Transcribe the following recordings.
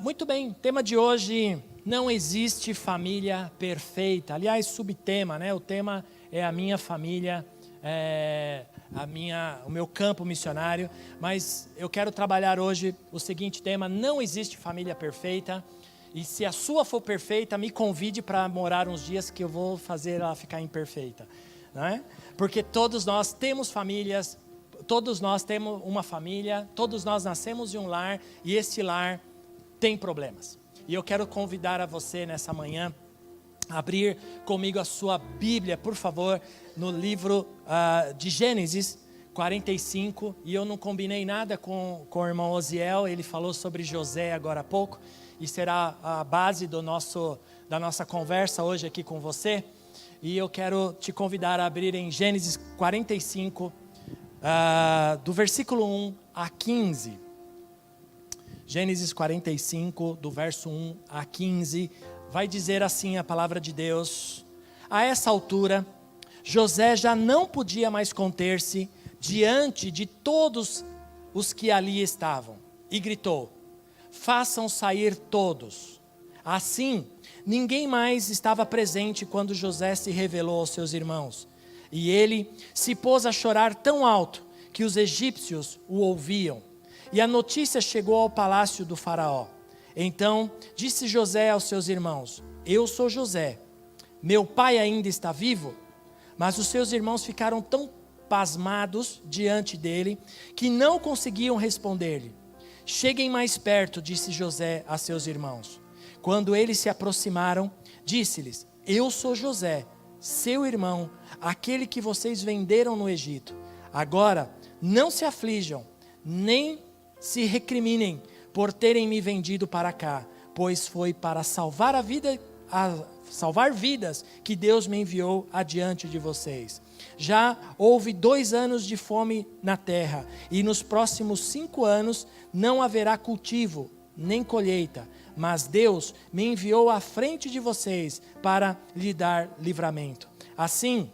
Muito bem, tema de hoje, não existe família perfeita. Aliás, subtema, né? O tema é a minha família, o meu campo missionário. Mas eu quero trabalhar hoje o seguinte tema: não existe família perfeita. E se a sua for perfeita, me convide para morar uns dias que eu vou fazer ela ficar imperfeita, né? Porque todos nós temos famílias, todos nós temos uma família, todos nós nascemos em um lar e esse lar tem problemas. E eu quero convidar a você nessa manhã a abrir comigo a sua Bíblia, por favor, no livro de Gênesis 45. E eu não combinei nada com o irmão Osiel, ele falou sobre José agora há pouco, e será a base da nossa conversa hoje aqui com você. E eu quero te convidar a abrir em Gênesis 45, do versículo 1 a 15. Gênesis 45, do verso 1 a 15, vai dizer assim a palavra de Deus: a essa altura, José já não podia mais conter-se diante de todos os que ali estavam, e gritou: façam sair todos. Assim, ninguém mais estava presente quando José se revelou aos seus irmãos, e ele se pôs a chorar tão alto que os egípcios o ouviam. E a notícia chegou ao palácio do faraó. Então disse José aos seus irmãos: eu sou José, meu pai ainda está vivo? Mas os seus irmãos ficaram tão pasmados diante dele, que não conseguiam responder-lhe. Cheguem mais perto, disse José a seus irmãos. Quando eles se aproximaram, disse-lhes: eu sou José, seu irmão, aquele que vocês venderam no Egito. Agora não se aflijam, nem se recriminem por terem me vendido para cá, pois foi para salvar vidas que Deus me enviou adiante de vocês. Já houve 2 anos de fome na terra, e nos próximos 5 anos não haverá cultivo, nem colheita, mas Deus me enviou à frente de vocês para lhe dar livramento. Assim,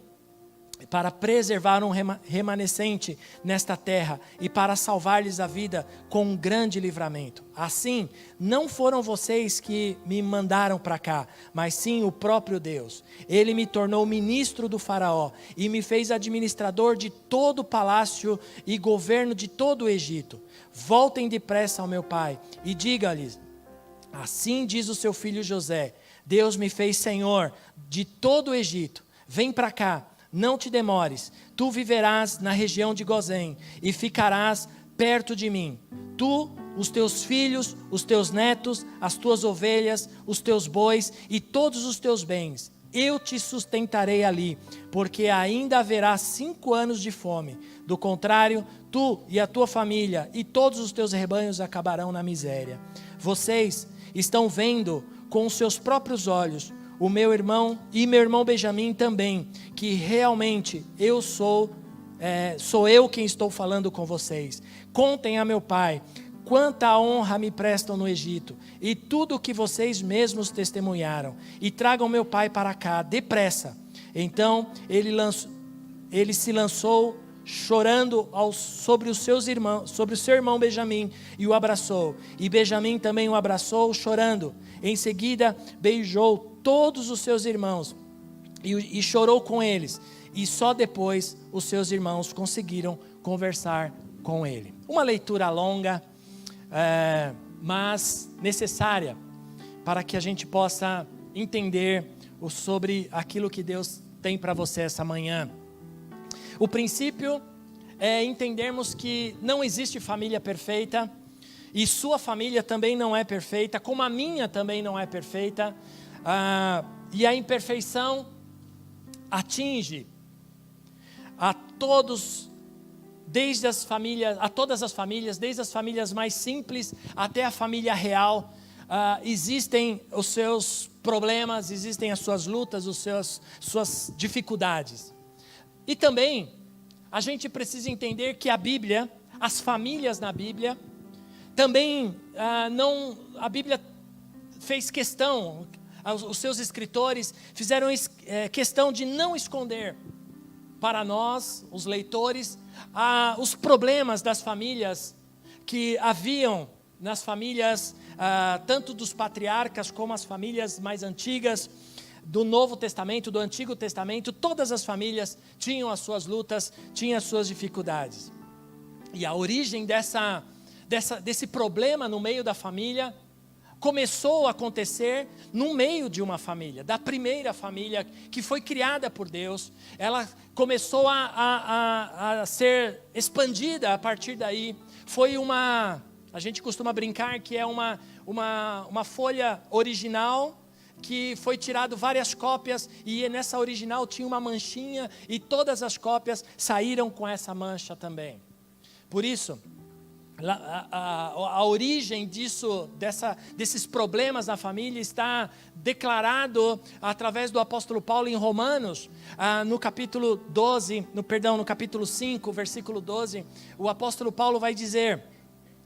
para preservar um remanescente nesta terra e para salvar-lhes a vida com um grande livramento. Assim, não foram vocês que me mandaram para cá, mas sim o próprio Deus. Ele me tornou ministro do faraó e me fez administrador de todo o palácio e governo de todo o Egito. Voltem depressa ao meu pai e diga-lhes: assim diz o seu filho José, Deus me fez senhor de todo o Egito. Vem para cá. Não te demores, tu viverás na região de Gozém e ficarás perto de mim. Tu, os teus filhos, os teus netos, as tuas ovelhas, os teus bois e todos os teus bens. Eu te sustentarei ali, porque ainda haverá 5 anos de fome. Do contrário, tu e a tua família e todos os teus rebanhos acabarão na miséria. Vocês estão vendo com os seus próprios olhos o meu irmão e meu irmão Benjamim também, que realmente sou eu quem estou falando com vocês. Contem a meu pai quanta honra me prestam no Egito, e tudo o que vocês mesmos testemunharam, e tragam meu pai para cá, depressa. Então ele se lançou chorando sobre os seus irmãos, sobre o seu irmão Benjamim, e o abraçou, e Benjamim também o abraçou chorando. Em seguida beijou todos os seus irmãos e chorou com eles, e só depois os seus irmãos conseguiram conversar com ele. Uma leitura longa, mas necessária para que a gente possa entender sobre aquilo que Deus tem para você essa manhã. O princípio é entendermos que não existe família perfeita, e sua família também não é perfeita, como a minha também não é perfeita, e a imperfeição atinge a todos, desde as famílias, a todas as famílias, desde as famílias mais simples até a família real, existem os seus problemas, existem as suas lutas, suas dificuldades. E também, a gente precisa entender que a Bíblia, as famílias na Bíblia, também a Bíblia fez questão, os seus escritores fizeram questão de não esconder para nós, os leitores, os problemas das famílias que haviam nas famílias, tanto dos patriarcas como as famílias mais antigas, do Novo Testamento, do Antigo Testamento. Todas as famílias tinham as suas lutas, tinham as suas dificuldades. E a origem desse problema no meio da família começou a acontecer no meio de uma família, da primeira família que foi criada por Deus. Ela começou a ser expandida a partir daí. Foi a gente costuma brincar que é uma folha original que foi tirado várias cópias, e nessa original tinha uma manchinha, e todas as cópias saíram com essa mancha também. Por isso, a origem desses problemas na família está declarado através do apóstolo Paulo em Romanos, no capítulo 5, versículo 12, o apóstolo Paulo vai dizer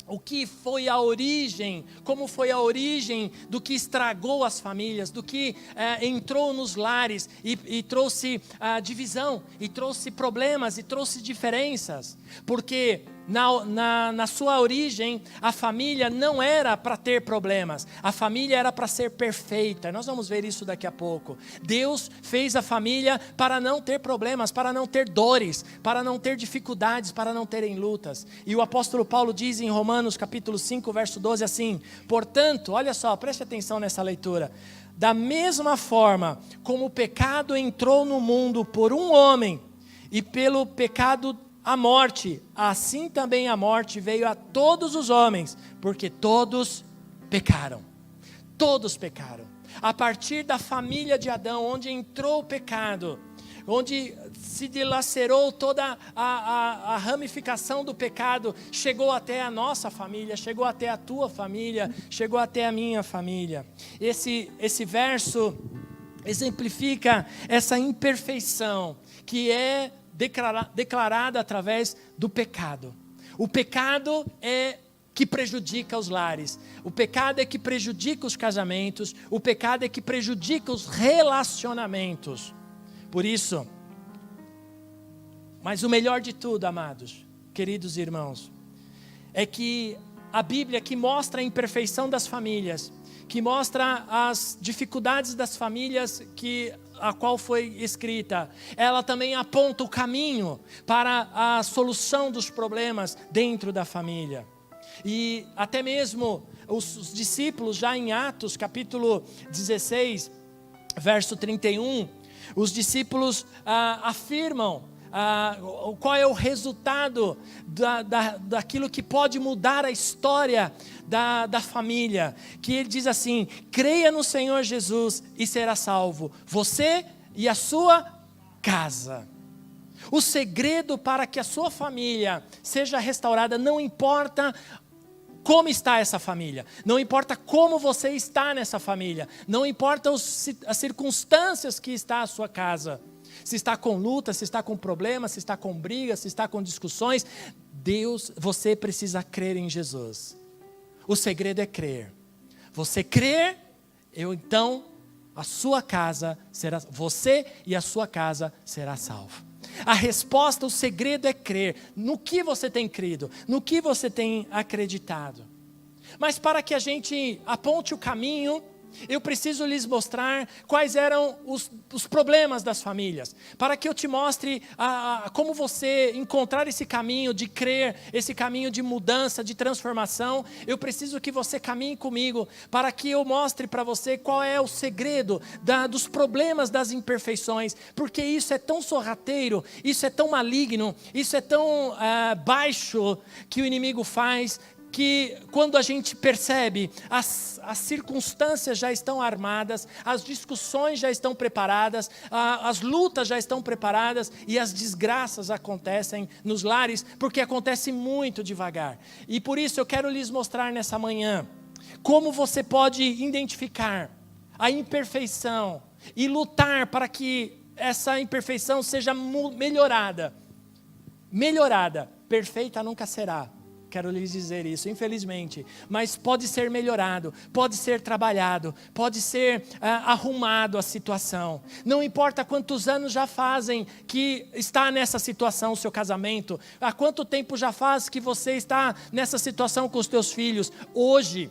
o que foi a origem, como foi a origem do que estragou as famílias, do que entrou nos lares e trouxe divisão, e trouxe problemas, e trouxe diferenças, porque na sua origem, a família não era para ter problemas, a família era para ser perfeita. Nós vamos ver isso daqui a pouco. Deus fez a família para não ter problemas, para não ter dores, para não ter dificuldades, para não terem lutas. E o apóstolo Paulo diz em Romanos capítulo 5, verso 12 assim: portanto, olha só, preste atenção nessa leitura. Da mesma forma como o pecado entrou no mundo por um homem, e pelo pecado a morte, assim também a morte veio a todos os homens, porque todos pecaram. Todos pecaram. A partir da família de Adão, onde entrou o pecado, onde se dilacerou toda a ramificação do pecado, chegou até a nossa família, chegou até a tua família, chegou até a minha família. Esse verso exemplifica essa imperfeição que é declarada através do pecado. O pecado é que prejudica os lares, o pecado é que prejudica os casamentos, o pecado é que prejudica os relacionamentos. Por isso, mas o melhor de tudo, amados, queridos irmãos, é que a Bíblia, que mostra a imperfeição das famílias, que mostra as dificuldades das famílias a qual foi escrita, ela também aponta o caminho para a solução dos problemas dentro da família. E até mesmo os discípulos, já em Atos capítulo 16, verso 31, os discípulos afirmam qual é o resultado daquilo que pode mudar a história da família, que ele diz assim: creia no Senhor Jesus e será salvo, você e a sua casa. O segredo para que a sua família seja restaurada, não importa como está essa família, não importa como você está nessa família, não importa as circunstâncias que está a sua casa, se está com luta, se está com problemas, se está com brigas, se está com discussões, você precisa crer em Jesus. O segredo é crer. Você crer, então a sua casa será, você e a sua casa será salvo. A resposta, o segredo é crer. No que você tem crido? No que você tem acreditado? Mas para que a gente aponte o caminho, eu preciso lhes mostrar quais eram os problemas das famílias, para que eu te mostre como você encontrar esse caminho de crer, esse caminho de mudança, de transformação. Eu preciso que você caminhe comigo, para que eu mostre para você qual é o segredo dos problemas, das imperfeições, porque isso é tão sorrateiro, isso é tão maligno, isso é tão baixo que o inimigo faz, que quando a gente percebe, as circunstâncias já estão armadas, as discussões já estão preparadas, as lutas já estão preparadas e as desgraças acontecem nos lares, porque acontece muito devagar. E por isso eu quero lhes mostrar nessa manhã como você pode identificar a imperfeição e lutar para que essa imperfeição seja melhorada. Perfeita nunca será. Quero lhes dizer isso, infelizmente. Mas pode ser melhorado, pode ser trabalhado, pode ser arrumado a situação. Não importa quantos anos já fazem que está nessa situação o seu casamento. Há quanto tempo já faz que você está nessa situação com os teus filhos. Hoje,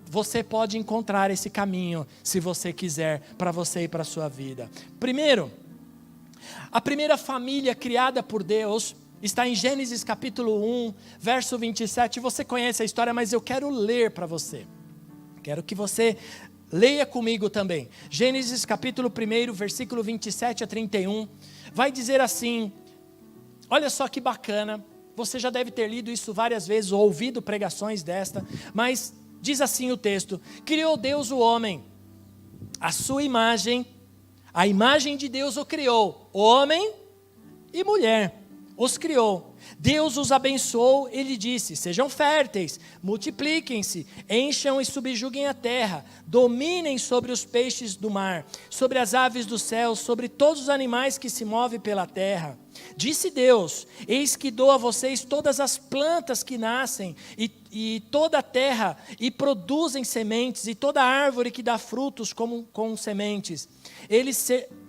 você pode encontrar esse caminho, se você quiser, para você e para a sua vida. Primeiro, a primeira família criada por Deus está em Gênesis capítulo 1, verso 27. Você conhece a história, mas eu quero ler para você. Quero que você leia comigo também. Gênesis capítulo 1, versículo 27 a 31. Vai dizer assim, olha só que bacana. Você já deve ter lido isso várias vezes, ou ouvido pregações desta. Mas diz assim o texto: criou Deus o homem, a sua imagem, a imagem de Deus o criou, homem e mulher. Os criou. Deus os abençoou, ele disse: sejam férteis, multipliquem-se, encham e subjuguem a terra, dominem sobre os peixes do mar, sobre as aves do céu, sobre todos os animais que se movem pela terra. Disse Deus: eis que dou a vocês todas as plantas que nascem e toda a terra e produzem sementes, e toda árvore que dá frutos com sementes.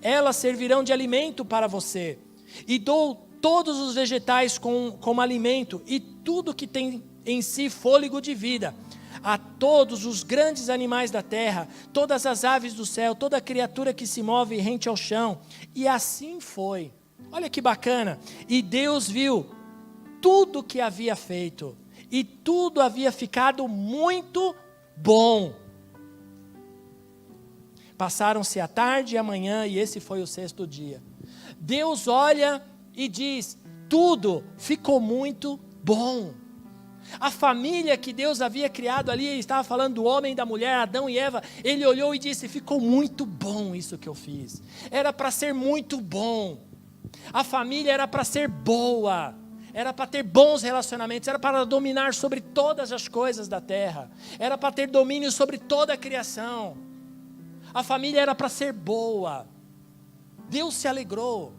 Elas servirão de alimento para você. E dou todos os vegetais como alimento, e tudo que tem em si fôlego de vida. A todos os grandes animais da terra, todas as aves do céu, toda criatura que se move rente ao chão. E assim foi. Olha que bacana. E Deus viu tudo que havia feito, e tudo havia ficado muito bom. Passaram-se a tarde e a manhã, e esse foi o sexto dia. Deus olha e diz: tudo ficou muito bom. A família que Deus havia criado ali, ele estava falando do homem e da mulher, Adão e Eva. Ele olhou e disse: ficou muito bom isso que eu fiz. Era para ser muito bom. A família era para ser boa, era para ter bons relacionamentos, era para dominar sobre todas as coisas da terra, era para ter domínio sobre toda a criação. A família era para ser boa. Deus se alegrou.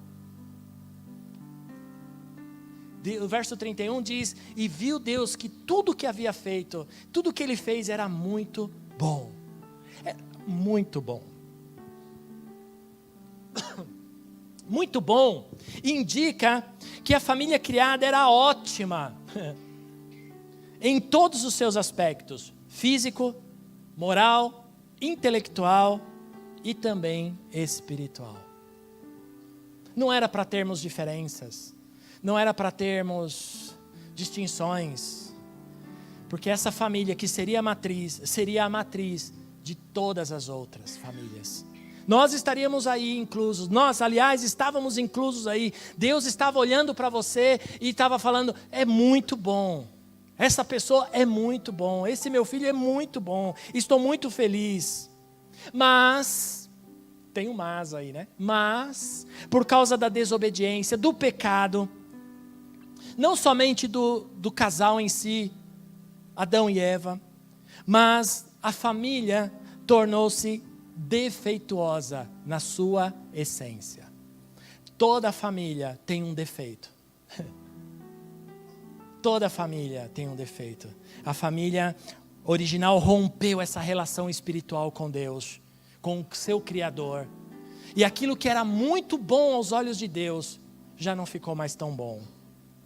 O verso 31 diz: e viu Deus que tudo que havia feito, tudo que ele fez era muito bom. É muito bom. Muito bom indica que a família criada era ótima em todos os seus aspectos: físico, moral, intelectual e também espiritual. Não era para termos diferenças, não era para termos distinções, porque essa família que seria a matriz de todas as outras famílias. Nós estaríamos aí inclusos, nós, aliás, estávamos inclusos aí. Deus estava olhando para você e estava falando: é muito bom, essa pessoa é muito bom, esse meu filho é muito bom, estou muito feliz. Mas, tem um mas aí, né? Mas, por causa da desobediência, do pecado, não somente do casal em si, Adão e Eva, mas a família tornou-se defeituosa na sua essência. Toda família tem um defeito. Toda família tem um defeito. A família original rompeu essa relação espiritual com Deus, com o seu Criador. E aquilo que era muito bom aos olhos de Deus, já não ficou mais tão bom.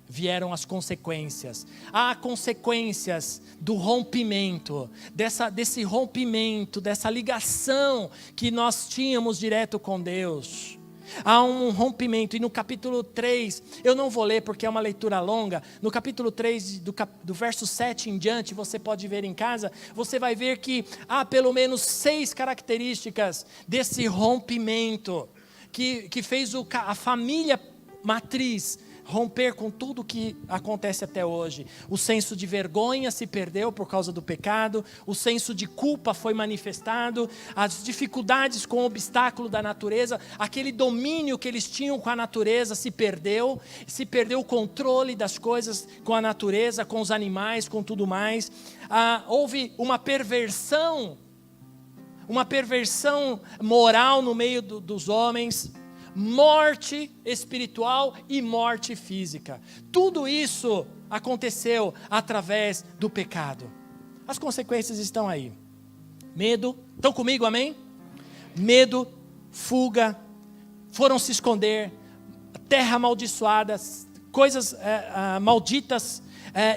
Vieram as consequências. Há consequências do rompimento, desse rompimento, dessa ligação que nós tínhamos direto com Deus. Há um rompimento, e no capítulo 3, eu não vou ler porque é uma leitura longa, no capítulo 3, do verso 7 em diante, você pode ver em casa, você vai ver que há pelo menos 6 características desse rompimento, que fez a família matriz romper com tudo que acontece até hoje. O senso de vergonha se perdeu por causa do pecado, o senso de culpa foi manifestado, as dificuldades com o obstáculo da natureza, aquele domínio que eles tinham com a natureza se perdeu o controle das coisas com a natureza, com os animais, com tudo mais. Houve uma perversão moral no meio dos homens, morte espiritual e morte física. Tudo isso aconteceu através do pecado. As consequências estão aí. Medo, estão comigo, amém? Medo, fuga, foram se esconder, terra amaldiçoada, coisas malditas,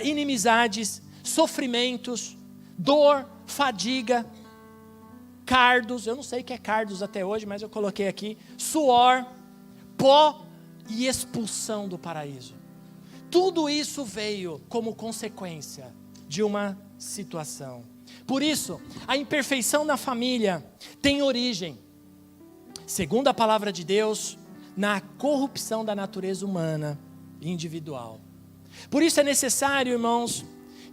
inimizades, sofrimentos, dor, fadiga, cardos, eu não sei o que é cardos até hoje, mas eu coloquei aqui, suor, pó e expulsão do paraíso. Tudo isso veio como consequência de uma situação. Por isso, a imperfeição na família tem origem, segundo a palavra de Deus, na corrupção da natureza humana e individual. Por isso é necessário, irmãos,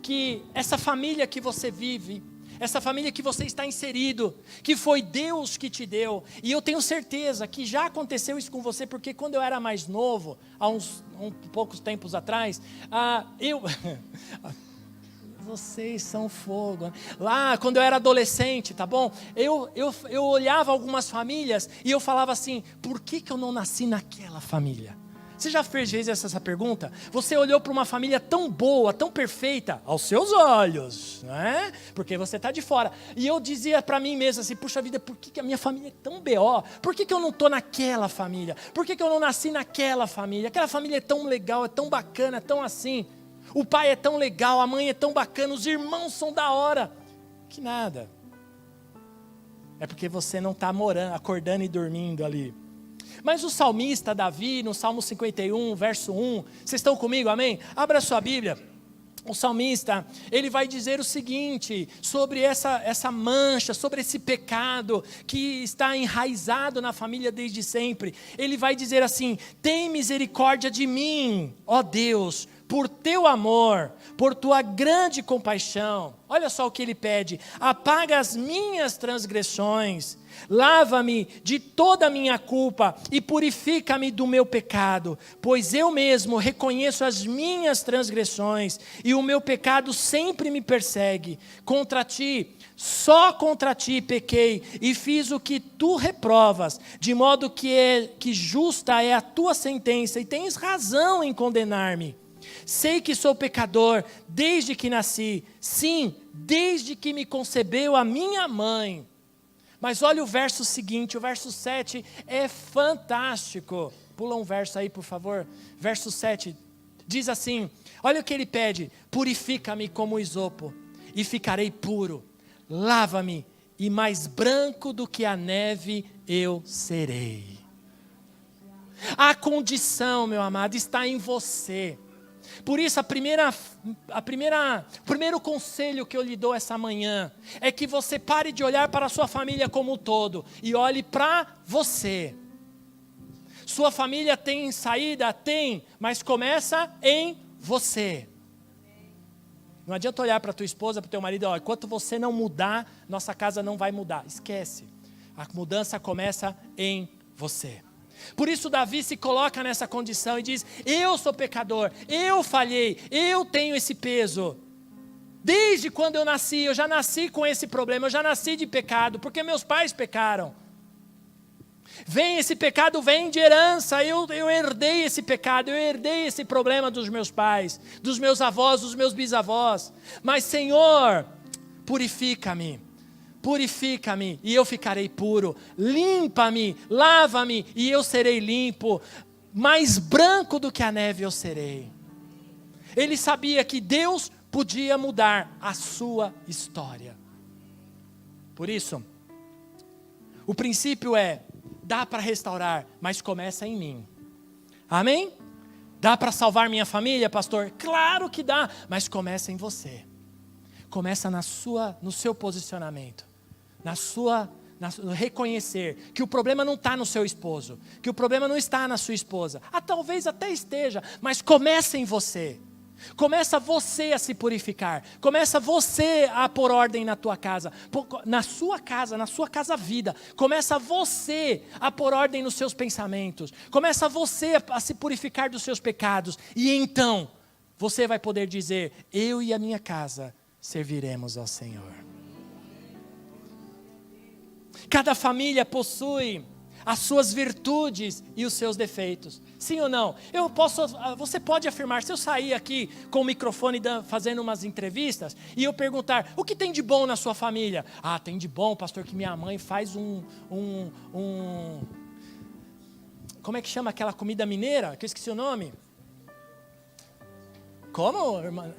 que essa família que você vive, essa família que você está inserido, que foi Deus que te deu, e eu tenho certeza que já aconteceu isso com você, porque quando eu era mais novo, há uns poucos tempos atrás, vocês são fogo. Lá, quando eu era adolescente, tá bom? Eu olhava algumas famílias e eu falava assim, por que eu não nasci naquela família? Você já fez essa pergunta? Você olhou para uma família tão boa, tão perfeita, aos seus olhos, não é? Porque você está de fora. E eu dizia para mim mesmo assim, puxa vida, por que a minha família é tão B.O.? Por que eu não estou naquela família? Por que eu não nasci naquela família? Aquela família é tão legal, é tão bacana, é tão assim. O pai é tão legal, a mãe é tão bacana, os irmãos são da hora. Que nada. É porque você não está acordando e dormindo ali. Mas o salmista Davi, no Salmo 51, verso 1, vocês estão comigo, amém? Abra sua Bíblia. O salmista, ele vai dizer o seguinte, sobre essa mancha, sobre esse pecado que está enraizado na família desde sempre. Ele vai dizer assim, tem misericórdia de mim, ó Deus, por teu amor, por tua grande compaixão. Olha só o que ele pede, apaga as minhas transgressões, lava-me de toda a minha culpa e purifica-me do meu pecado, pois eu mesmo reconheço as minhas transgressões e o meu pecado sempre me persegue. Contra ti, só contra ti pequei e fiz o que tu reprovas, de modo que justa é a tua sentença e tens razão em condenar-me. Sei que sou pecador desde que nasci, sim, desde que me concebeu a minha mãe. Mas olha o verso seguinte, o verso 7 é fantástico. Pula um verso aí, por favor. Verso 7 diz assim, olha o que ele pede, purifica-me como isopo e ficarei puro, lava-me e mais branco do que a neve eu serei. A condição, meu amado, está em você. Por isso, o primeiro conselho que eu lhe dou essa manhã é que você pare de olhar para a sua família como um todo e olhe para você. Sua família tem saída? Tem, mas começa em você. Não adianta olhar para a tua esposa, para o teu marido, enquanto você não mudar, nossa casa não vai mudar. Esquece, a mudança começa em você. Por isso Davi se coloca nessa condição e diz, eu sou pecador, eu falhei, eu tenho esse peso. Desde quando eu nasci, eu já nasci com esse problema, eu já nasci de pecado, porque meus pais pecaram. Esse pecado vem de herança, eu herdei esse pecado, eu herdei esse problema dos meus pais, dos meus avós, dos meus bisavós. Mas Senhor, purifica-me e eu ficarei puro, limpa-me, lava-me e eu serei limpo, mais branco do que a neve eu serei. Ele sabia que Deus podia mudar a sua história. Por isso, o princípio é, dá para restaurar, mas começa em mim. Amém? Dá para salvar minha família, pastor? Claro que dá, mas começa em você. Começa no seu posicionamento. reconhecer que o problema não está no seu esposo, que o problema não está na sua esposa. Talvez até esteja, mas começa em você. Começa você a se purificar. Começa você a pôr ordem na tua casa, na sua casa vida. Começa você a pôr ordem nos seus pensamentos. Começa você a se purificar dos seus pecados. E então, você vai poder dizer: eu e a minha casa serviremos ao Senhor. Cada família possui as suas virtudes e os seus defeitos. Sim ou não? Você pode afirmar, se eu sair aqui com o microfone fazendo umas entrevistas e eu perguntar: o que tem de bom na sua família? Tem de bom, pastor, que minha mãe faz como é que chama aquela comida mineira? Que eu esqueci o nome. Como, irmã?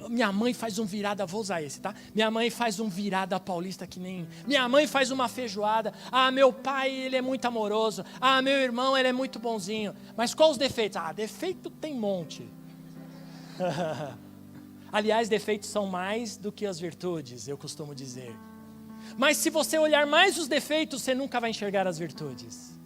Minha mãe faz um virada, vou usar esse, tá? Minha mãe faz um virada paulista que nem... Minha mãe faz uma feijoada. Meu pai, ele é muito amoroso. Meu irmão, ele é muito bonzinho. Mas quais os defeitos? Defeito tem monte. Aliás, defeitos são mais do que as virtudes, eu costumo dizer. Mas se você olhar mais os defeitos, você nunca vai enxergar as virtudes.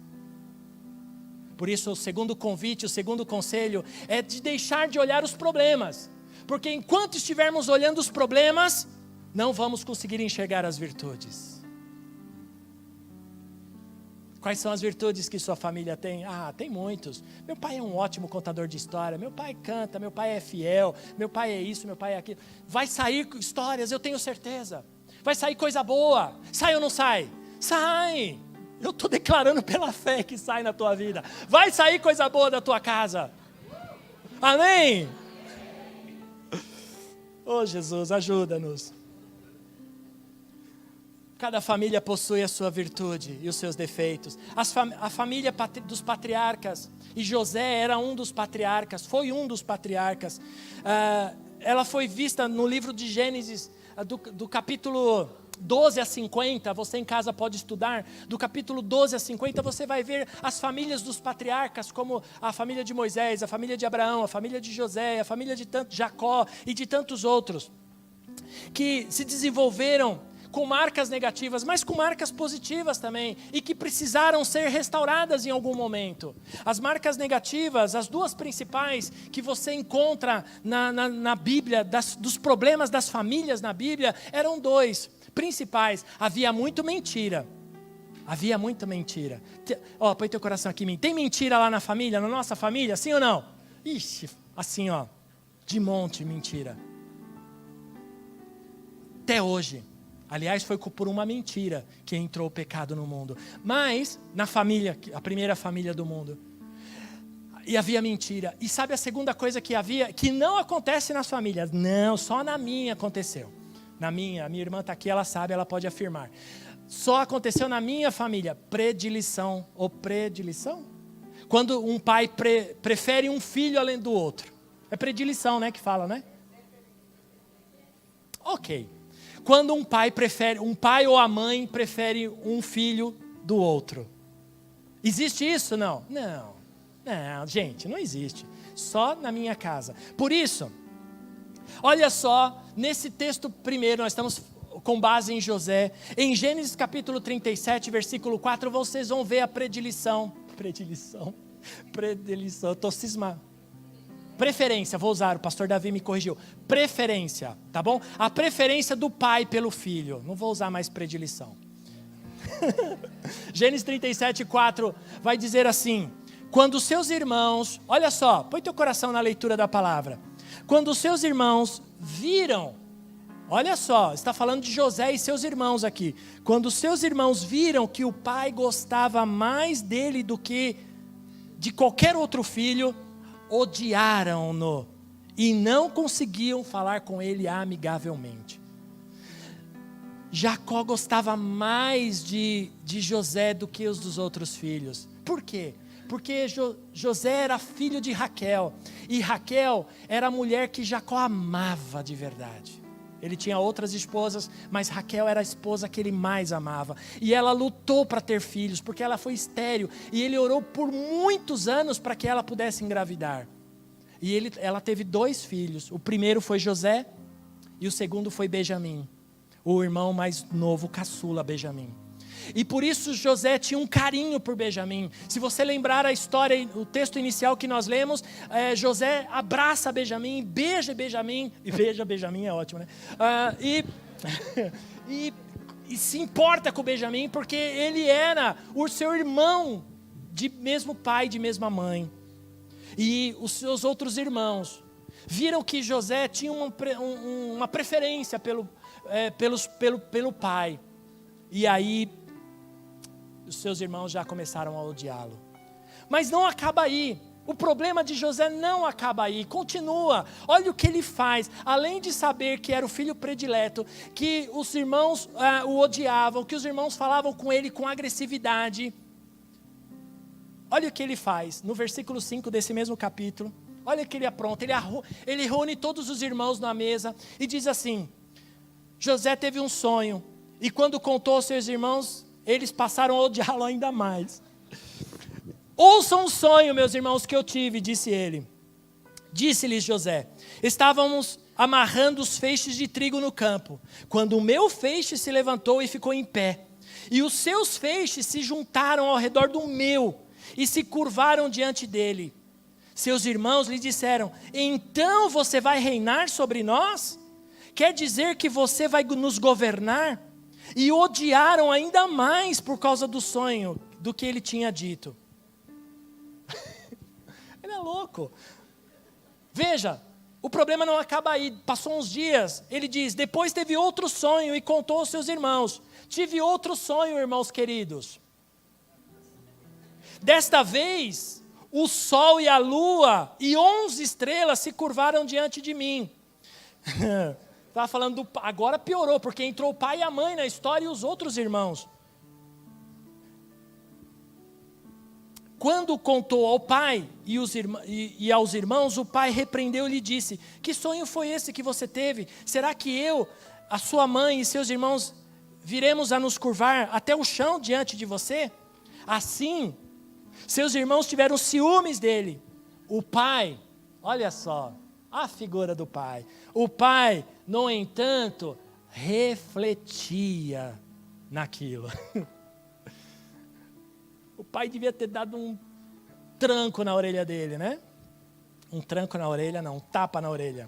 Por isso, o segundo convite, o segundo conselho é de deixar de olhar os problemas. Porque enquanto estivermos olhando os problemas, não vamos conseguir enxergar as virtudes. Quais são as virtudes que sua família tem? Tem muitos. Meu pai é um ótimo contador de história, meu pai canta, meu pai é fiel, meu pai é isso, meu pai é aquilo. Vai sair histórias, eu tenho certeza. Vai sair coisa boa. Sai ou não sai? Sai! Eu estou declarando pela fé que sai na tua vida. Vai sair coisa boa da tua casa. Amém? Jesus, ajuda-nos. Cada família possui a sua virtude e os seus defeitos. A família dos patriarcas, e José era um dos patriarcas, foi um dos patriarcas. Ela foi vista no livro de Gênesis, do capítulo 12 a 50, você em casa pode estudar, do capítulo 12 a 50, você vai ver as famílias dos patriarcas, como a família de Moisés, a família de Abraão, a família de José, a família de Jacó e de tantos outros, que se desenvolveram com marcas negativas, mas com marcas positivas também, e que precisaram ser restauradas em algum momento. As marcas negativas, as duas principais que você encontra na Bíblia, dos problemas das famílias na Bíblia, eram dois principais. Havia muita mentira. Põe teu coração aqui em mim. Tem mentira lá na família, na nossa família, sim ou não? Ixi, assim de monte mentira. Até hoje. Aliás, foi por uma mentira que entrou o pecado no mundo. Mas, na família, a primeira família do mundo, e havia mentira. E sabe a segunda coisa que havia, que não acontece nas famílias? Não, só na minha aconteceu. A minha irmã está aqui, ela sabe, ela pode afirmar. Só aconteceu na minha família, predileção. Ou predileção? Quando um pai prefere um filho além do outro. É predileção, né, que fala, né? Ok. Quando um pai ou a mãe prefere um filho do outro. Existe isso? Não, gente, não existe. Só na minha casa. Por isso, olha só, nesse texto primeiro, nós estamos com base em José. Em Gênesis capítulo 37, versículo 4, vocês vão ver a predileção, estou cismado. Preferência, vou usar, o pastor Davi me corrigiu. Preferência, tá bom? A preferência do pai pelo filho. Não vou usar mais predileção. Gênesis 37, 4 vai dizer assim: quando os seus irmãos, olha só, põe teu coração na leitura da palavra. Quando os seus irmãos viram, olha só, está falando de José e seus irmãos aqui. Quando os seus irmãos viram que o pai gostava mais dele do que de qualquer outro filho, odiaram-no e não conseguiam falar com ele amigavelmente. Jacó gostava mais de José do que os dos outros filhos. Por quê? Porque José era filho de Raquel, e Raquel era a mulher que Jacó amava de verdade. Ele tinha outras esposas, mas Raquel era a esposa que ele mais amava. E ela lutou para ter filhos, porque ela foi estéril. E ele orou por muitos anos para que ela pudesse engravidar. E ela teve 2 filhos. O primeiro foi José e o segundo foi Benjamim. o irmão mais novo, caçula, Benjamim. E por isso José tinha um carinho por Benjamim. Se você lembrar a história, o texto inicial que nós lemos, José abraça Benjamim, beija Benjamim, e beija Benjamim é ótimo, né? E se importa com Benjamim, porque ele era o seu irmão, de mesmo pai, de mesma mãe. E os seus outros irmãos viram que José tinha uma preferência pelo pai. E aí, os seus irmãos já começaram a odiá-lo. Mas não acaba aí. O problema de José não acaba aí, continua. Olha o que ele faz. Além de saber que era o filho predileto, que os irmãos o odiavam, que os irmãos falavam com ele com agressividade. Olha o que ele faz. No versículo 5 desse mesmo capítulo. Olha o que ele apronta. Ele reúne todos os irmãos na mesa e diz assim: José teve um sonho. E quando contou aos seus irmãos, eles passaram a odiá-lo ainda mais. Ouçam um sonho, meus irmãos, que eu tive, disse ele. Disse-lhes José: estávamos amarrando os feixes de trigo no campo, quando o meu feixe se levantou e ficou em pé. E os seus feixes se juntaram ao redor do meu e se curvaram diante dele. Seus irmãos lhe disseram: então você vai reinar sobre nós? Quer dizer que você vai nos governar? E odiaram ainda mais por causa do sonho, do que ele tinha dito. Ele é louco. Veja, o problema não acaba aí. Passou uns dias, ele diz: depois teve outro sonho e contou aos seus irmãos. Tive outro sonho, irmãos queridos. Desta vez, o sol e a lua e 11 estrelas se curvaram diante de mim. Estava falando, agora piorou, porque entrou o pai e a mãe na história e os outros irmãos. Quando contou ao pai e aos irmãos, o pai repreendeu e lhe disse: que sonho foi esse que você teve? Será que eu, a sua mãe e seus irmãos viremos a nos curvar até o chão diante de você? Assim, seus irmãos tiveram ciúmes dele. O pai, olha só, a figura do pai. O pai, no entanto, refletia naquilo. O pai devia ter dado um tranco na orelha dele, né? Um tranco na orelha, não, um tapa na orelha.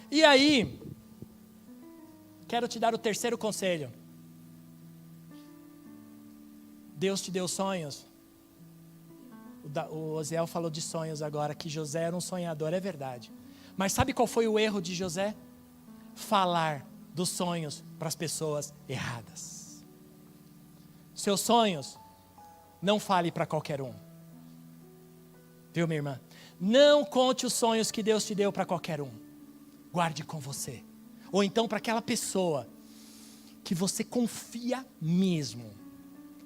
E aí, quero te dar o terceiro conselho. Deus te deu sonhos. O Osiel falou de sonhos agora, que José era um sonhador, é verdade. Mas sabe qual foi o erro de José? Falar dos sonhos para as pessoas erradas. Seus sonhos, não fale para qualquer um. Viu, minha irmã? Não conte os sonhos que Deus te deu para qualquer um. Guarde com você. Ou então para aquela pessoa que você confia mesmo,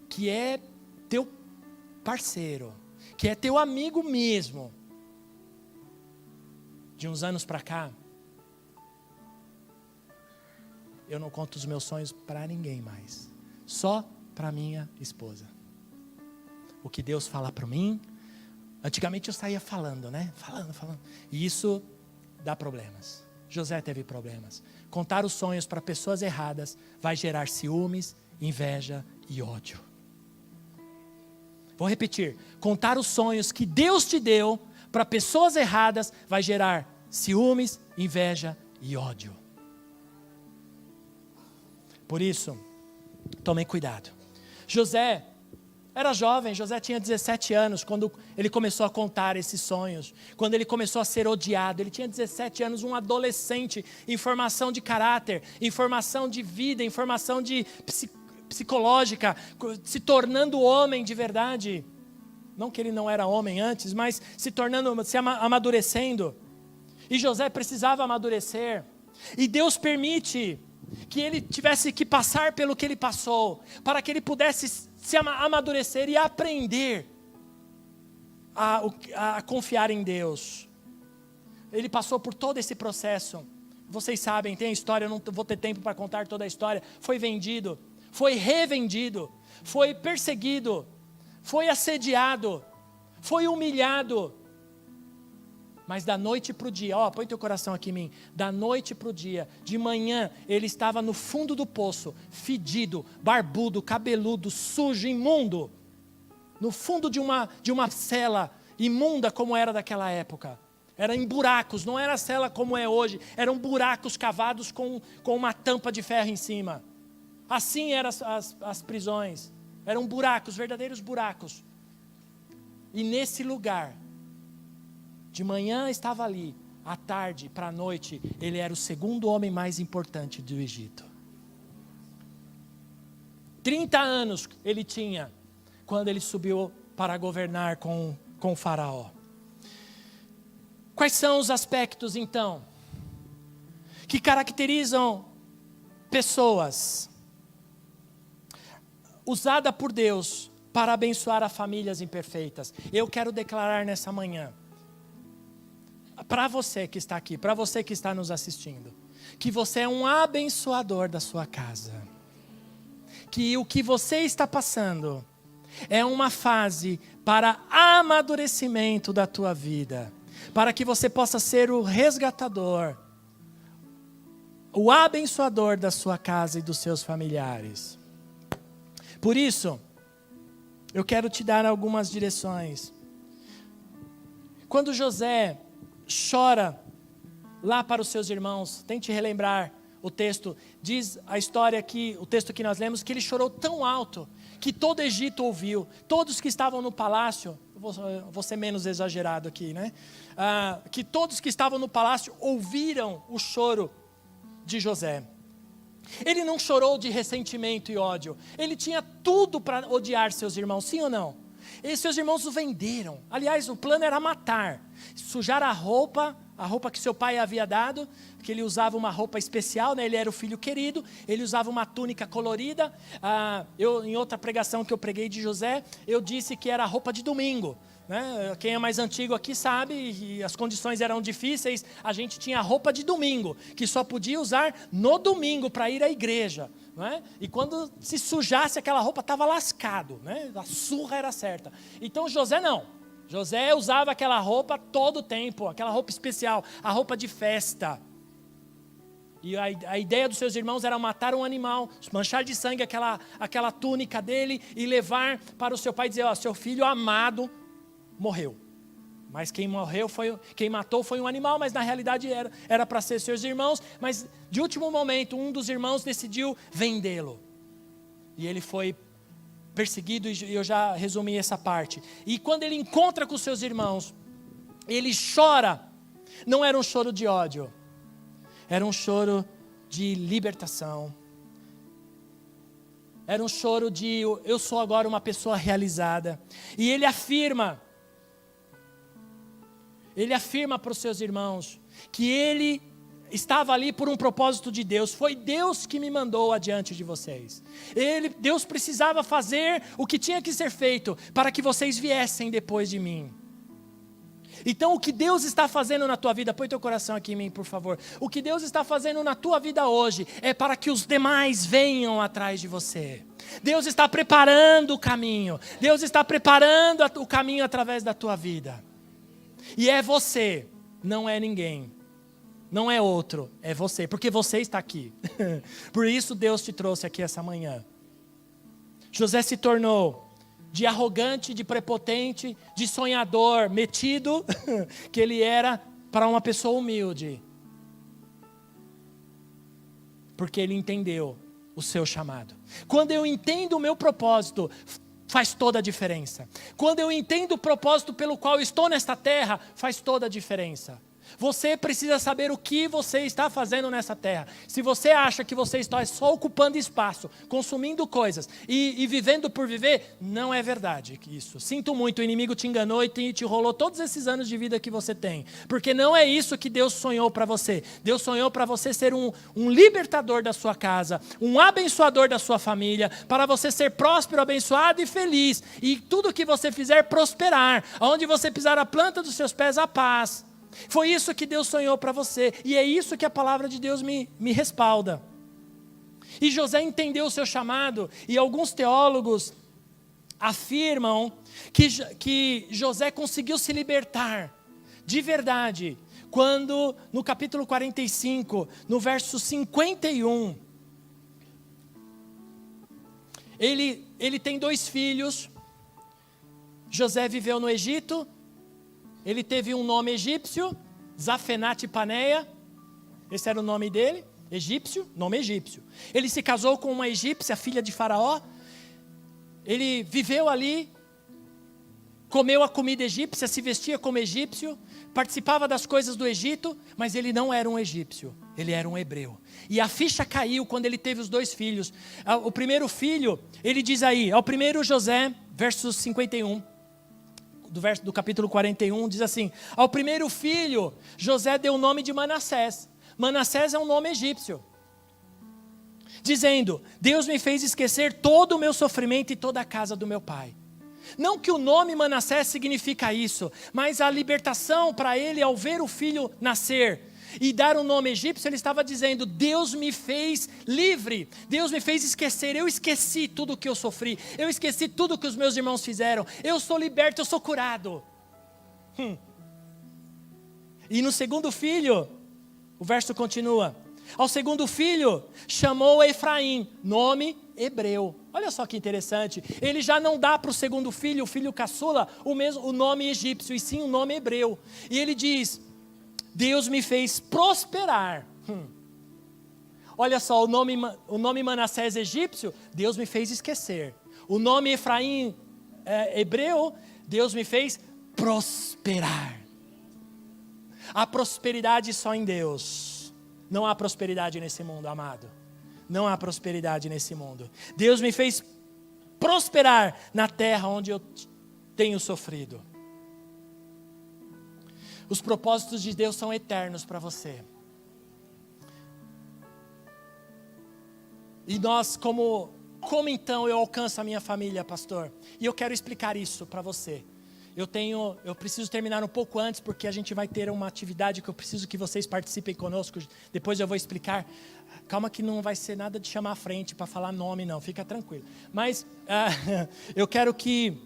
que é teu parceiro, que é teu amigo mesmo. De uns anos para cá, eu não conto os meus sonhos para ninguém mais. Só para minha esposa. O que Deus fala para mim. Antigamente eu saía falando, né? Falando. E isso dá problemas. José teve problemas. Contar os sonhos para pessoas erradas vai gerar ciúmes, inveja e ódio. Vou repetir. Contar os sonhos que Deus te deu para pessoas erradas vai gerar ciúmes, inveja e ódio. Por isso, tomem cuidado. José era jovem, José tinha 17 anos quando ele começou a contar esses sonhos. Quando ele começou a ser odiado, ele tinha 17 anos, um adolescente em formação de caráter, em formação de vida, em formação de psicológica, se tornando homem de verdade. Não que ele não era homem antes, mas se amadurecendo. E José precisava amadurecer. E Deus permite que ele tivesse que passar pelo que ele passou, para que ele pudesse se amadurecer e aprender a confiar em Deus. Ele passou por todo esse processo. Vocês sabem, tem a história, eu não vou ter tempo para contar toda a história. Foi vendido, foi revendido, foi perseguido, foi assediado, foi humilhado. Mas da noite para o dia, põe teu coração aqui em mim. Da noite para o dia, de manhã, ele estava no fundo do poço, fedido, barbudo, cabeludo, sujo, imundo. No fundo de uma cela imunda como era daquela época. Era em buracos, não era cela como é hoje. Eram buracos cavados com uma tampa de ferro em cima. Assim eram as prisões. Eram buracos, verdadeiros buracos. E nesse lugar, de manhã estava ali, à tarde para a noite, ele era o segundo homem mais importante do Egito. 30 anos ele tinha, quando ele subiu para governar com o faraó. Quais são os aspectos, então, que caracterizam pessoas usadas por Deus para abençoar as famílias imperfeitas? Eu quero declarar nessa manhã, para você que está aqui, para você que está nos assistindo, que você é um abençoador da sua casa. Que o que você está passando é uma fase para amadurecimento da tua vida. Para que você possa ser o resgatador, o abençoador da sua casa e dos seus familiares. Por isso, eu quero te dar algumas direções. Quando José chora lá para os seus irmãos, tente relembrar o texto, diz a história que, o texto que nós lemos, que ele chorou tão alto, que todo o Egito ouviu, todos que estavam no palácio, vou ser menos exagerado aqui, né? Que todos que estavam no palácio ouviram o choro de José. Ele não chorou de ressentimento e ódio, ele tinha tudo para odiar seus irmãos, sim ou não? E seus irmãos o venderam. Aliás, o plano era matar, sujar a roupa que seu pai havia dado, que ele usava uma roupa especial, né? Ele era o filho querido, ele usava uma túnica colorida. Em outra pregação que eu preguei de José, eu disse que era a roupa de domingo. Né? Quem é mais antigo aqui sabe, e as condições eram difíceis, a gente tinha roupa de domingo, que só podia usar no domingo para ir à igreja. Né? E quando se sujasse aquela roupa, estava lascado, né? A surra era certa. Então José não. José usava aquela roupa todo o tempo, aquela roupa especial, a roupa de festa. E a ideia dos seus irmãos era matar um animal, manchar de sangue aquela túnica dele e levar para o seu pai e dizer, seu filho amado morreu. Mas quem matou foi um animal, mas na realidade era para ser seus irmãos, mas de último momento um dos irmãos decidiu vendê-lo. E ele foi perseguido, e eu já resumi essa parte. E quando ele encontra com seus irmãos, ele chora. Não era um choro de ódio, era um choro de libertação. Era um choro de, eu sou agora uma pessoa realizada. E ele afirma para os seus irmãos que ele estava ali por um propósito de Deus. Foi Deus que me mandou adiante de vocês. Deus precisava fazer o que tinha que ser feito para que vocês viessem depois de mim. Então o que Deus está fazendo na tua vida, põe teu coração aqui em mim, por favor. O que Deus está fazendo na tua vida hoje é para que os demais venham atrás de você. Deus está preparando o caminho. Deus está preparando o caminho através da tua vida. E é você, não é ninguém. Não é outro, é você, porque você está aqui. Por isso Deus te trouxe aqui essa manhã. José se tornou de arrogante, de prepotente, de sonhador, metido, que ele era para uma pessoa humilde. Porque ele entendeu o seu chamado. Quando eu entendo o meu propósito, faz toda a diferença. Quando eu entendo o propósito pelo qual estou nesta terra, faz toda a diferença. Você precisa saber o que você está fazendo nessa terra. Se você acha que você está só ocupando espaço, consumindo coisas e vivendo por viver, não é verdade isso. Sinto muito, o inimigo te enganou e te rolou todos esses anos de vida que você tem. Porque não é isso que Deus sonhou para você. Deus sonhou para você ser um libertador da sua casa, um abençoador da sua família, para você ser próspero, abençoado e feliz. E tudo que você fizer prosperar. Onde você pisar a planta dos seus pés, a paz. Foi isso que Deus sonhou para você. E é isso que a palavra de Deus me respalda. E José entendeu o seu chamado. E alguns teólogos afirmam que José conseguiu se libertar de verdade, quando no capítulo 45, no verso 51, ele tem 2 filhos. José viveu no Egito, ele teve um nome egípcio, Zafenate Paneia, esse era o nome dele, egípcio, nome egípcio. Ele se casou com uma egípcia, filha de Faraó, ele viveu ali, comeu a comida egípcia, se vestia como egípcio, participava das coisas do Egito, mas ele não era um egípcio, ele era um hebreu. E a ficha caiu quando ele teve os 2 filhos. O primeiro filho, ele diz aí, ao primeiro José, verso 51, do capítulo 41, diz assim: ao primeiro filho, José deu o nome de Manassés. Manassés é um nome egípcio. Dizendo: Deus me fez esquecer todo o meu sofrimento e toda a casa do meu pai. Não que o nome Manassés significa isso, mas a libertação para ele ao ver o filho nascer e dar o nome egípcio, ele estava dizendo: Deus me fez livre, Deus me fez esquecer, eu esqueci tudo o que eu sofri, eu esqueci tudo o que os meus irmãos fizeram, eu sou liberto, eu sou curado. E no segundo filho, o verso continua: ao segundo filho chamou Efraim, nome hebreu. Olha só que interessante, ele já não dá para o segundo filho, o filho caçula, o nome egípcio, e sim o nome hebreu. E ele diz: Deus me fez prosperar. Olha só, o nome Manassés egípcio, Deus me fez esquecer. O nome Efraim hebreu, Deus me fez prosperar. Há prosperidade só em Deus. Não há prosperidade nesse mundo, amado. Não há prosperidade nesse mundo. Deus me fez prosperar na terra onde eu tenho sofrido. Os propósitos de Deus são eternos para você. E nós, como então eu alcanço a minha família, pastor? E eu quero explicar isso para você. Eu preciso terminar um pouco antes, porque a gente vai ter uma atividade que eu preciso que vocês participem conosco. Depois eu vou explicar. Calma que não vai ser nada de chamar à frente para falar nome não, fica tranquilo. Mas eu quero que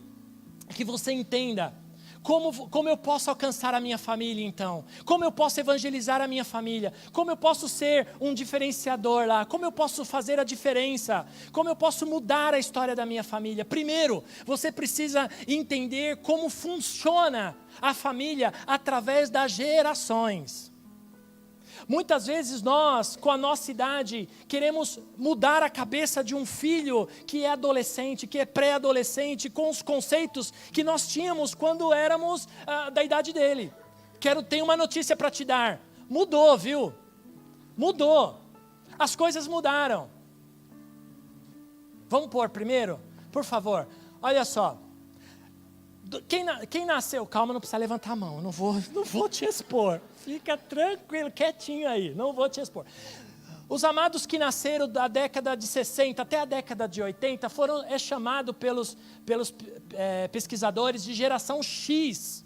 você entenda como eu posso alcançar a minha família então. Como eu posso evangelizar a minha família. Como eu posso ser um diferenciador lá. Como eu posso fazer a diferença. Como eu posso mudar a história da minha família. Primeiro, você precisa entender como funciona a família através das gerações. Muitas vezes nós, com a nossa idade, queremos mudar a cabeça de um filho que é adolescente, que é pré-adolescente, com os conceitos que nós tínhamos quando éramos da idade dele. Tenho uma notícia para te dar. Mudou, viu? Mudou. As coisas mudaram. Vamos pôr primeiro? Por favor. Olha só. Quem nasceu? Calma, não precisa levantar a mão. Eu não vou te expor. Fica tranquilo, quietinho aí. Não vou te expor. Os amados que nasceram da década de 60 até a década de 80 é chamado pelos pesquisadores de geração X.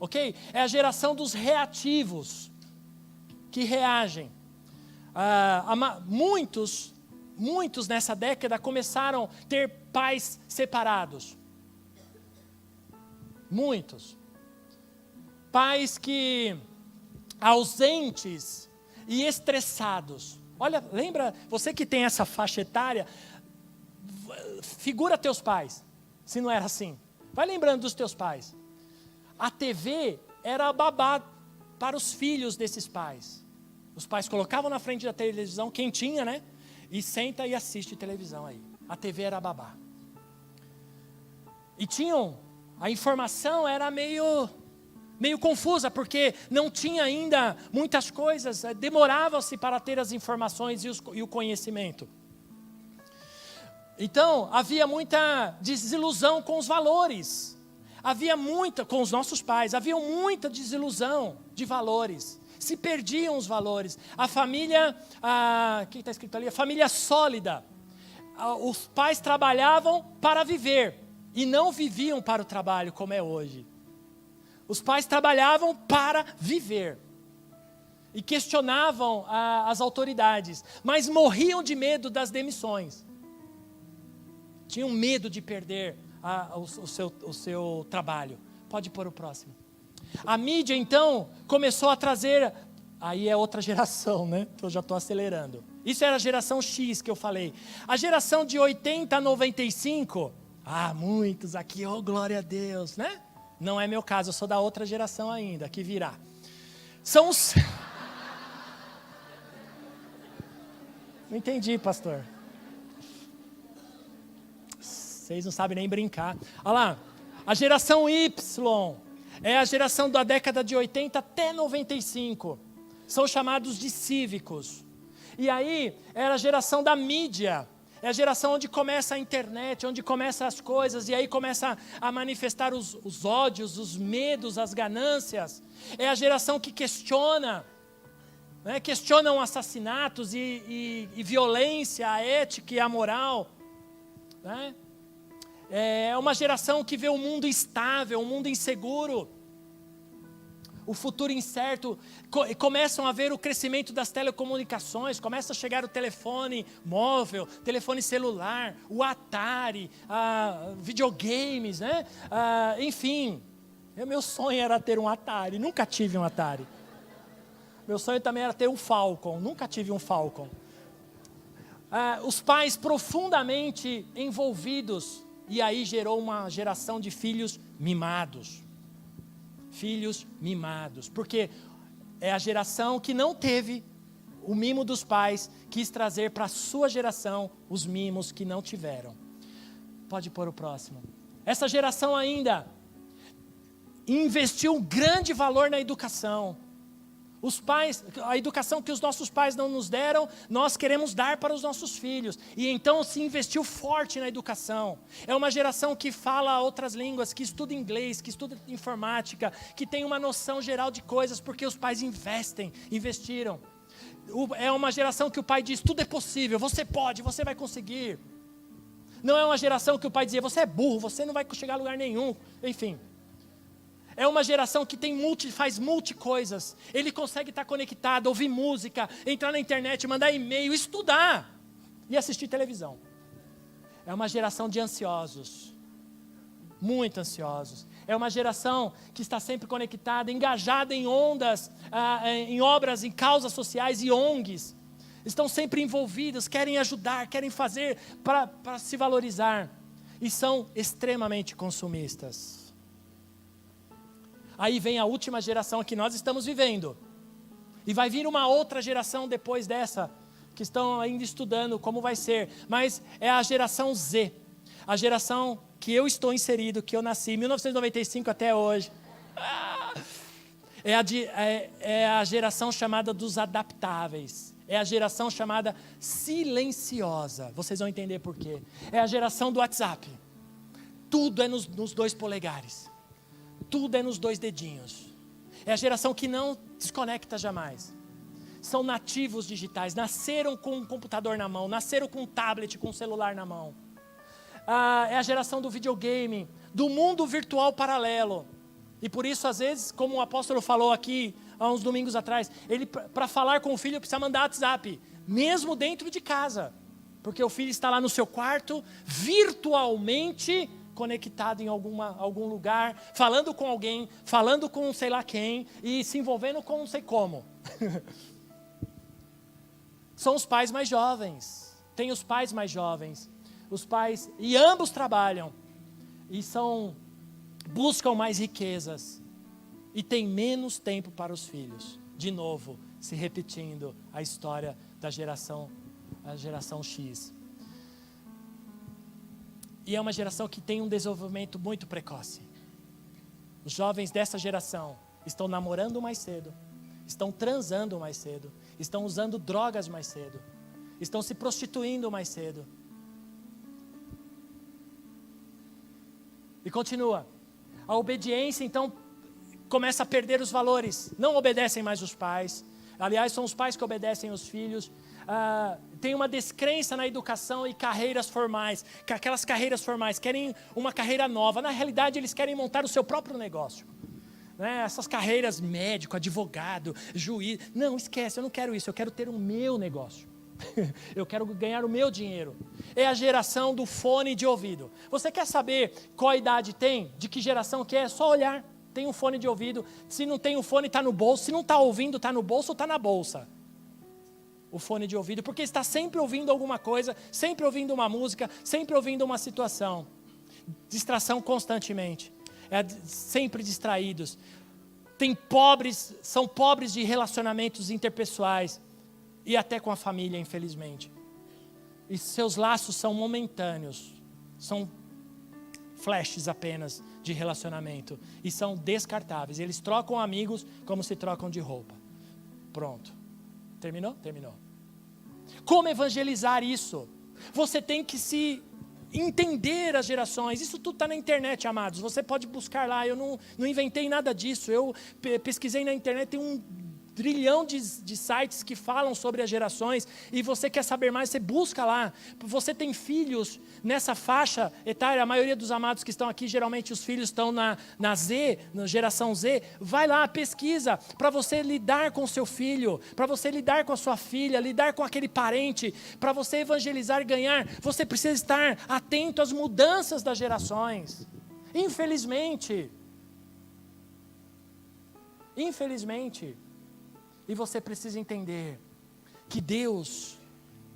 Ok? É a geração dos reativos, que reagem. Muitos nessa década começaram a ter pais separados. Muitos. Pais que ausentes e estressados. Olha, lembra, você que tem essa faixa etária, figura teus pais, se não era assim. Vai lembrando dos teus pais. A TV era babá para os filhos desses pais. Os pais colocavam na frente da televisão, quem tinha, né? E senta e assiste televisão aí. A TV era babá. E a informação era meio confusa, porque não tinha ainda muitas coisas, demorava-se para ter as informações e o conhecimento. Então, havia muita desilusão com os valores, com os nossos pais, havia muita desilusão de valores, se perdiam os valores. A família, o que está escrito ali? A família sólida. Os pais trabalhavam para viver e não viviam para o trabalho, como é hoje. Os pais trabalhavam para viver e questionavam as autoridades, mas morriam de medo das demissões. Tinham medo de perder o seu trabalho. Pode pôr o próximo. A mídia, então, começou a trazer... Aí é outra geração, né? Eu já estou acelerando. Isso era a geração X que eu falei. A geração de 80 a 95... muitos aqui, oh glória a Deus, né? Não é meu caso, eu sou da outra geração ainda, que virá. São os... Não entendi, pastor. Vocês não sabem nem brincar. Olha lá, a geração Y é a geração da década de 80 até 95. São chamados de cívicos. E aí, era a geração da mídia. É a geração onde começa a internet, onde começam as coisas, e aí começa a manifestar os ódios, os medos, as ganâncias. É a geração que questiona, né? Questionam assassinatos e violência, a ética e a moral. Né? É uma geração que vê o mundo instável, o mundo inseguro, o futuro incerto. Começam a ver o crescimento das telecomunicações, começa a chegar o telefone móvel, telefone celular, o Atari, videogames, né? Enfim, meu sonho era ter um Atari, nunca tive um Atari. Meu sonho também era ter um Falcon, nunca tive um Falcon. Os pais profundamente envolvidos, e aí gerou uma geração de filhos mimados. Filhos mimados, porque é a geração que não teve o mimo dos pais, quis trazer para a sua geração os mimos que não tiveram. Pode pôr o próximo. Essa geração ainda investiu um grande valor na educação. Os pais, a educação que os nossos pais não nos deram, nós queremos dar para os nossos filhos. E então se investiu forte na educação. É uma geração que fala outras línguas, que estuda inglês, que estuda informática, que tem uma noção geral de coisas, porque os pais investiram. É uma geração que o pai diz, tudo é possível, você pode, você vai conseguir. Não é uma geração que o pai dizia, você é burro, você não vai chegar a lugar nenhum. Enfim. É uma geração que faz multi coisas. Ele consegue estar conectado, ouvir música, entrar na internet, mandar e-mail, estudar e assistir televisão. É uma geração de ansiosos, muito ansiosos. É uma geração que está sempre conectada, engajada em ondas, em obras, em causas sociais e ONGs. Estão sempre envolvidos, querem ajudar, querem fazer para se valorizar. E são extremamente consumistas. Aí vem a última geração que nós estamos vivendo. E vai vir uma outra geração depois dessa, que estão ainda estudando como vai ser. Mas é a geração Z. A geração que eu estou inserido, que eu nasci em 1995 até hoje. É a geração chamada dos adaptáveis. É a geração chamada silenciosa. Vocês vão entender por quê. É a geração do WhatsApp. Tudo é nos 2 polegares. Tudo é nos 2 dedinhos. É a geração que não desconecta jamais. São nativos digitais, nasceram com um computador na mão, nasceram com um tablet, com um celular na mão. É a geração do videogame, do mundo virtual paralelo. E por isso, às vezes, como o apóstolo falou aqui, há uns domingos atrás, ele, para falar com o filho, precisa mandar WhatsApp, mesmo dentro de casa. Porque o filho está lá no seu quarto, virtualmente conectado em algum lugar, falando com alguém, falando com sei lá quem, e se envolvendo com não sei como. São os pais mais jovens, tem os pais mais jovens, os pais, e ambos trabalham, e buscam mais riquezas, e têm menos tempo para os filhos. De novo, se repetindo a história da geração X. E é uma geração que tem um desenvolvimento muito precoce. Os jovens dessa geração estão namorando mais cedo, estão transando mais cedo, estão usando drogas mais cedo, estão se prostituindo mais cedo. E continua. A obediência, então, começa a perder os valores. Não obedecem mais os pais. Aliás, são os pais que obedecem os filhos. Tem uma descrença na educação e carreiras formais. Aquelas carreiras formais querem uma carreira nova. Na realidade, eles querem montar o seu próprio negócio. Né? Essas carreiras médico, advogado, juiz. Não, esquece, eu não quero isso. Eu quero ter o meu negócio. Eu quero ganhar o meu dinheiro. É a geração do fone de ouvido. Você quer saber qual idade tem? De que geração que é? É só olhar. tem um fone de ouvido. Se não tem o fone, está no bolso. Se não está ouvindo, está no bolso ou está na bolsa. O fone de ouvido, porque está sempre ouvindo alguma coisa, sempre ouvindo uma música, sempre ouvindo uma situação. Distração constantemente. Sempre distraídos. São pobres de relacionamentos interpessoais e até com a família, infelizmente. E seus laços são momentâneos, são flashes apenas de relacionamento e são descartáveis. Eles trocam amigos como se trocam de roupa. Pronto. Terminou? Terminou. Como evangelizar isso? Você tem que se entender as gerações. Isso tudo está na internet, amados. Você pode buscar lá. Eu não inventei nada disso. Eu pesquisei na internet, tem um trilhão de sites que falam sobre as gerações, e você quer saber mais, você busca lá. Você tem filhos nessa faixa etária, a maioria dos amados que estão aqui, geralmente os filhos estão na Z, na geração Z, vai lá, pesquisa, para você lidar com o seu filho, para você lidar com a sua filha, lidar com aquele parente, para você evangelizar e ganhar, você precisa estar atento às mudanças das gerações. Infelizmente, e você precisa entender que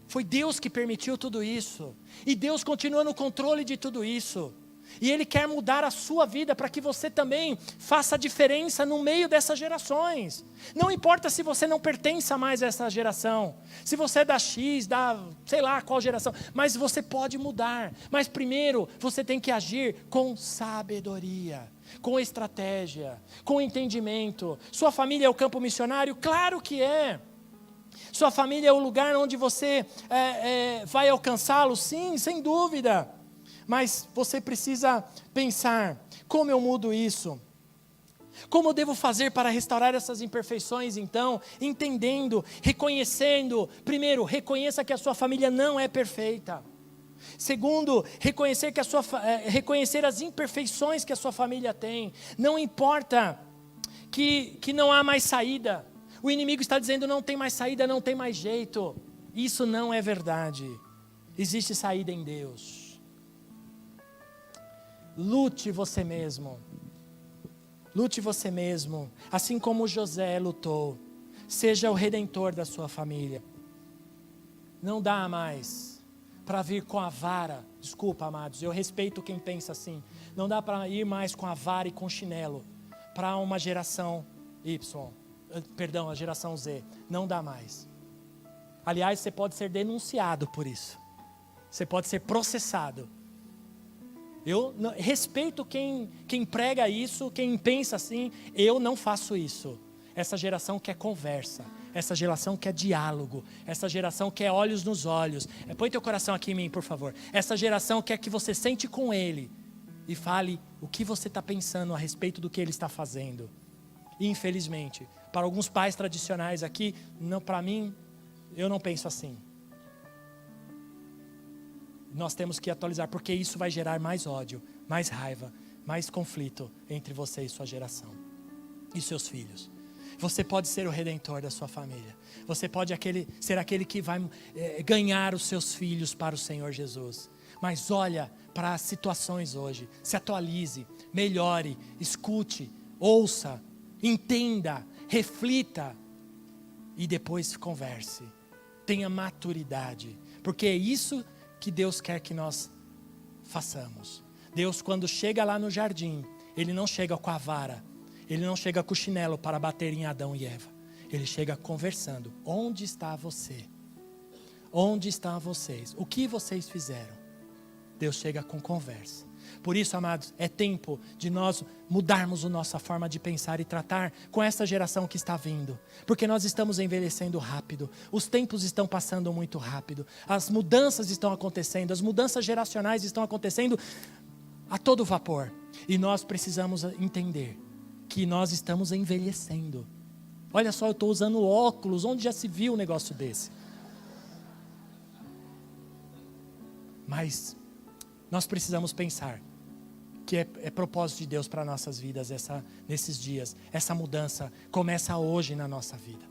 foi Deus que permitiu tudo isso. E Deus continua no controle de tudo isso. E Ele quer mudar a sua vida para que você também faça a diferença no meio dessas gerações. Não importa se você não pertence mais a essa geração. Se você é da X, da sei lá qual geração. Mas você pode mudar. Mas primeiro você tem que agir com sabedoria, com estratégia, com entendimento. Sua família é o campo missionário? Claro que é. Sua família é o lugar onde você vai alcançá-lo? Sim, sem dúvida. Mas você precisa pensar, como eu mudo isso? Como eu devo fazer para restaurar essas imperfeições então? Entendendo, reconhecendo. Primeiro, reconheça que a sua família não é perfeita. Segundo, reconhecer as imperfeições que a sua família tem. Não importa que não há mais saída. O inimigo está dizendo não tem mais saída, não tem mais jeito. Isso não é verdade. Existe saída em Deus. Lute você mesmo. Lute você mesmo. Assim como José lutou. Seja o redentor da sua família. Não dá mais para vir com a vara. Desculpa, amados, eu respeito quem pensa assim. Não dá para ir mais com a vara e com chinelo para uma geração Y. Perdão, a geração Z. Não dá mais. Aliás, você pode ser denunciado por isso. Você pode ser processado. Eu respeito quem prega isso, quem pensa assim. Eu não faço isso. Essa geração quer conversa. Essa geração quer diálogo. Essa geração quer olhos nos olhos. Põe teu coração aqui em mim, por favor. Essa geração quer que você sente com ele e fale o que você está pensando a respeito do que ele está fazendo. E, infelizmente, para alguns pais tradicionais aqui, para mim, eu não penso assim. Nós temos que atualizar, porque isso vai gerar mais ódio, mais raiva, mais conflito entre você e sua geração e seus filhos. Você pode ser o redentor da sua família. Você pode ser aquele que vai ganhar os seus filhos para o Senhor Jesus. Mas olha para as situações hoje. Se atualize, melhore, escute, ouça, entenda, reflita e depois converse. Tenha maturidade, porque é isso que Deus quer que nós façamos. Deus, quando chega lá no jardim, Ele não chega com a vara, Ele não chega com o chinelo para bater em Adão e Eva. Ele chega conversando. Onde está você? Onde estão vocês? O que vocês fizeram? Deus chega com conversa. Por isso, amados, é tempo de nós mudarmos a nossa forma de pensar e tratar com essa geração que está vindo. Porque nós estamos envelhecendo rápido, os tempos estão passando muito rápido, as mudanças estão acontecendo, as mudanças geracionais estão acontecendo a todo vapor. E nós precisamos entender que nós estamos envelhecendo. Olha só, eu estou usando óculos, onde já se viu um negócio desse? Mas nós precisamos pensar que é propósito de Deus para nossas vidas nesses dias. Essa mudança começa hoje na nossa vida.